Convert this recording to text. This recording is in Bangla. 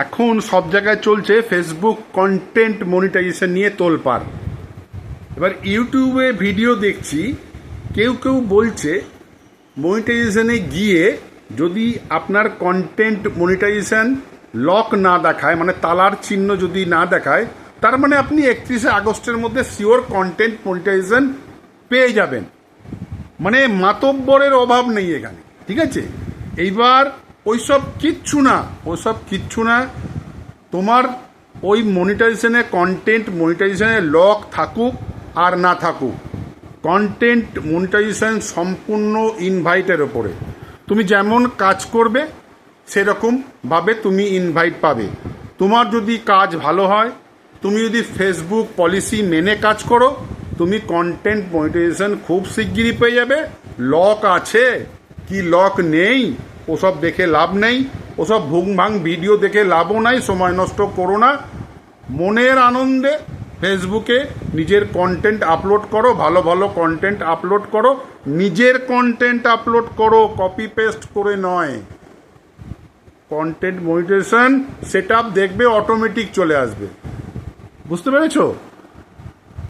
এখন সব জায়গায় চলছে ফেসবুক কন্টেন্ট মনিটাইজেশন নিয়ে তোলপাড়। এবার ইউটিউবে ভিডিও দেখছি, কেউ কেউ বলছে মনিটাইজেশনে গিয়ে যদি আপনার কন্টেন্ট মনিটাইজেশন লক না দেখায়, মানে তালার চিহ্ন যদি না দেখায়, তার মানে আপনি 31শে আগস্টের মধ্যে শিওর কন্টেন্ট মনিটাইজেশন পেয়ে যাবেন। মানে মাতব্বরের অভাব নেই এখানে, ঠিক আছে? এইবার ওইসব কিচ্ছু না। তোমার ওই মনিটাইজেশনে কন্টেন্ট মনিটাইজেশনে লক থাকুক আর না থাকুক, কন্টেন্ট মনিটাইজেশন সম্পূর্ণ ইনভাইটের ওপরে। তুমি যেমন কাজ করবে সেরকমভাবে তুমি ইনভাইট পাবে। তোমার যদি কাজ ভালো হয়, তুমি যদি ফেসবুক পলিসি মেনে কাজ করো, তুমি কন্টেন্ট মনিটাইজেশন খুব শিগগিরই পেয়ে যাবে। লক আছে কি লক নেই ওসব দেখে লাভ নেই, ওসব ভুংভাং ভিডিও দেখে লাভও নাই, সময় নষ্ট করো না। মনের আনন্দে ফেসবুকে নিজের কন্টেন্ট আপলোড করো, ভালো ভালো কন্টেন্ট আপলোড করো, নিজের কন্টেন্ট আপলোড করো, কপি পেস্ট করে নয়। কন্টেন্ট মনিটাইজেশন সেট আপ দেখবে অটোমেটিক চলে আসবে। বুঝতে পেরেছো?